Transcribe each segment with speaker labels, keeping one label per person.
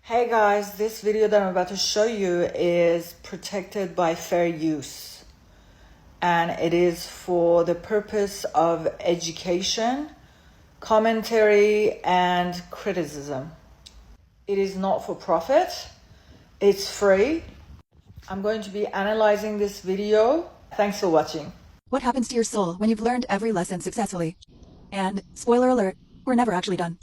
Speaker 1: Hey guys, this video that I'm about to show you is protected by fair use, and it is for the purpose of education, commentary, and criticism. It is not for profit. It's free. I'm going to be analyzing this video. Thanks for watching.
Speaker 2: What happens to your soul when you've learned every lesson successfully? And, spoiler alert, we're never actually done.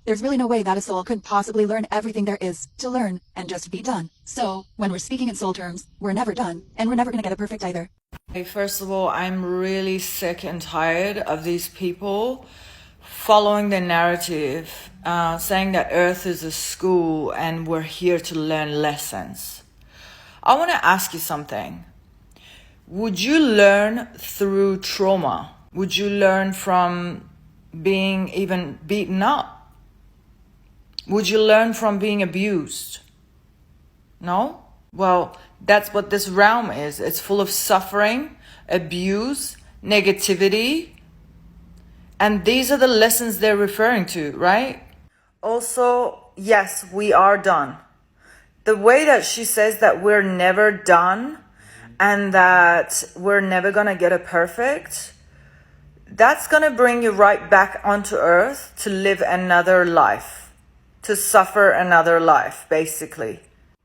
Speaker 2: There's really no way that a soul could possibly learn everything there is to learn and just be done. So, when we're speaking in soul terms, we're never done, and we're never going to get it perfect either.
Speaker 1: Hey, first of all, I'm really sick and tired of these people following the narrative, saying that Earth is a school and we're here to learn lessons. I want to ask you something. Would you learn through trauma? Would you learn from being even beaten up? Would you learn from being abused? No? Well, that's what this realm is. It's full of suffering, abuse, negativity. And these are the lessons they're referring to, right? Also, yes, we are done. The way that she says that we're never done and that we're never going to get it perfect, that's going to bring you right back onto Earth to live another life. To suffer another life, basically.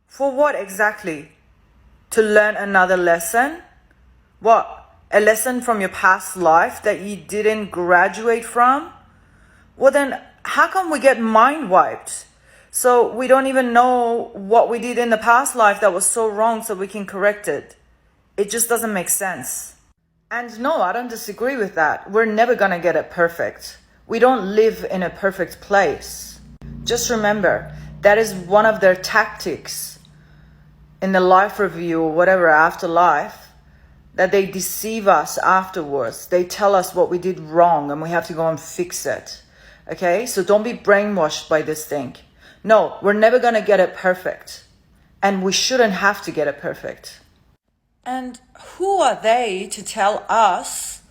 Speaker 1: For what exactly? To learn another lesson? What? A lesson from your past life that you didn't graduate from? Well then, how come we get mind wiped? So we don't even know what we did in the past life that was so wrong so we can correct it. It just doesn't make sense. And no, I don't disagree with that. We're never gonna get it perfect. We don't live in a perfect place. Just remember, that is one of their tactics in the life review or whatever afterlife, that they deceive us afterwards. They tell us what we did wrong and we have to go and fix it. Okay? So don't be brainwashed by this thing. No, we're never going to get it perfect. And we shouldn't have to get it perfect. And who are they to tell us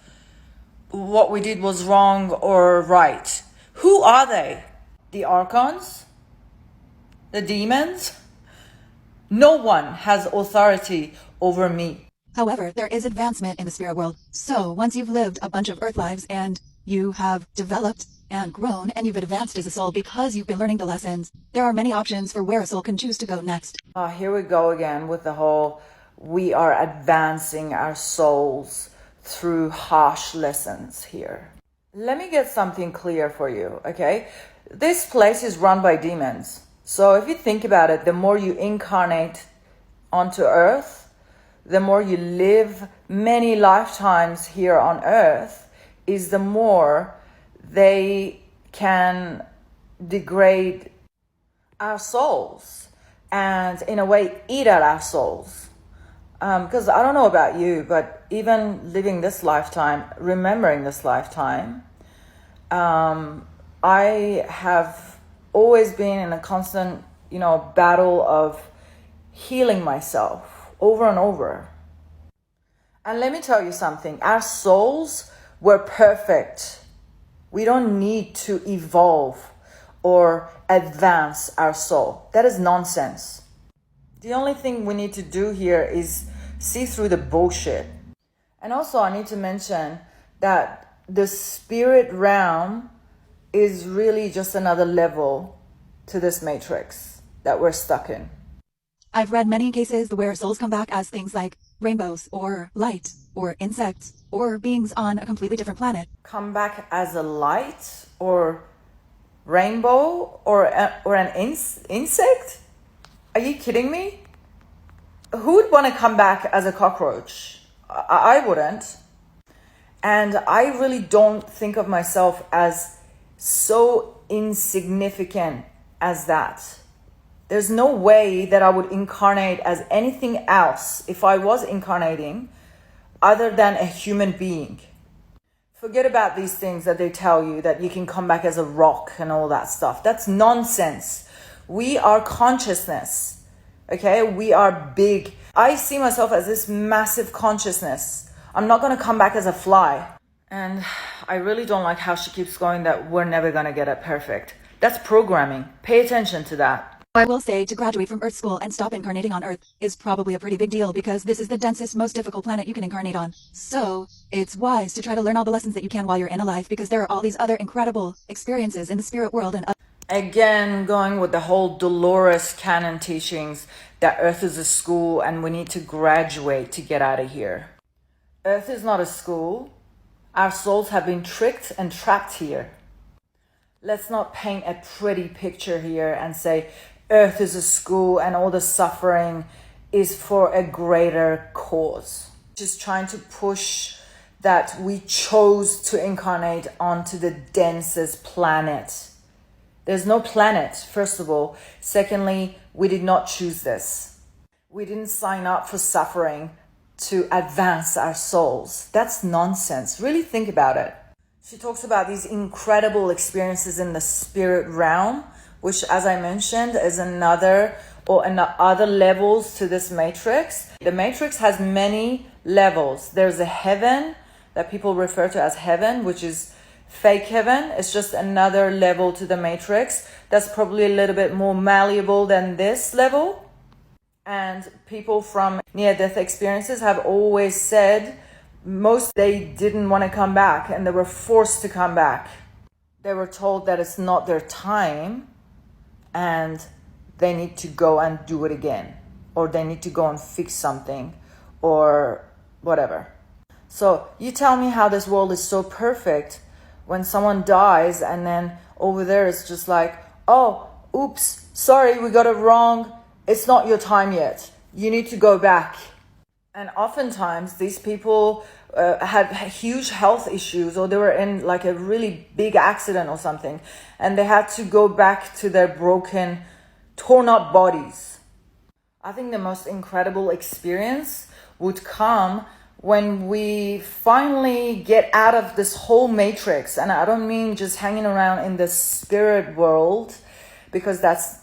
Speaker 1: what we did was wrong or right? Who are they? The archons? The demons? No one has authority over me.
Speaker 2: However, there is advancement in the spirit world. So, once you've lived a bunch of Earth lives and you have developed and grown and you've advanced as a soul because you've been learning the lessons, there are many options for where a soul can choose to go next.
Speaker 1: Here we go again with the whole, we are advancing our souls through harsh lessons here. Let me get something clear for you, okay? This place is run by demons. So if you think about it, the more you incarnate onto Earth, the more you live many lifetimes here on Earth, is the more they can degrade our souls and in a way eat at our souls. Because I don't know about you, but even living this lifetime, remembering this lifetime, I have always been in a constant, battle of healing myself over and over. And let me tell you something. Our souls were perfect. We don't need to evolve or advance our soul. That is nonsense. The only thing we need to do here is see through the bullshit. And also I need to mention that the spirit realm is really just another level to this matrix that we're stuck in.
Speaker 2: I've read many cases where souls come back as things like rainbows or light or insects or beings on a completely different planet.
Speaker 1: Come back as a light or rainbow or an insect? Are you kidding me? Who would want to come back as a cockroach? I wouldn't. And I really don't think of myself as so insignificant as that. There's no way that I would incarnate as anything else if I was incarnating other than a human being. Forget about these things that they tell you that you can come back as a rock and all that stuff. That's nonsense. We are consciousness. Okay? We are big. I see myself as this massive consciousness. I'm not going to come back as a fly. And I really don't like how she keeps going that we're never going to get it perfect. That's programming. Pay attention to that.
Speaker 2: I will say to graduate from Earth School and stop incarnating on Earth is probably a pretty big deal because this is the densest, most difficult planet you can incarnate on. So, it's wise to try to learn all the lessons that you can while you're in alive because there are all these other incredible experiences in the spirit world and
Speaker 1: again, going with the whole Dolores canon teachings that Earth is a school and we need to graduate to get out of here. Earth is not a school. Our souls have been tricked and trapped here. Let's not paint a pretty picture here and say Earth is a school and all the suffering is for a greater cause. Just trying to push that we chose to incarnate onto the densest planet. There's no planet, first of all. Secondly, we did not choose this. We didn't sign up for suffering to advance our souls. That's nonsense. Really think about it. She talks about these incredible experiences in the spirit realm, which, as I mentioned, is other levels to this matrix. The matrix has many levels. There's a heaven that people refer to as heaven, which is fake heaven. It's just another level to the matrix that's probably a little bit more malleable than this level. And people from near-death experiences have always said they didn't want to come back and they were forced to come back. They were told that it's not their time and they need to go and do it again, or they need to go and fix something or whatever. So you tell me how this world is so perfect when someone dies and then over there it's just like, oh, oops, sorry, we got it wrong. It's not your time yet. You need to go back. And oftentimes these people had huge health issues, or they were in like a really big accident or something, and they had to go back to their broken, torn up bodies. I think the most incredible experience would come when we finally get out of this whole matrix. And I don't mean just hanging around in the spirit world, because that's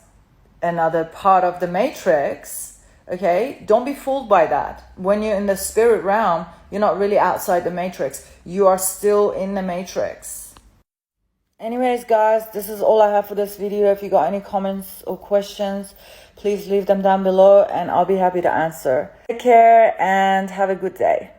Speaker 1: another part of the matrix. Okay, don't be fooled by that. When you're in the spirit realm, you're not really outside the matrix. You are still in the matrix. Anyways, guys, this is all I have for this video. If you got any comments or questions, please leave them down below and I'll be happy to answer. Take care and have a good day.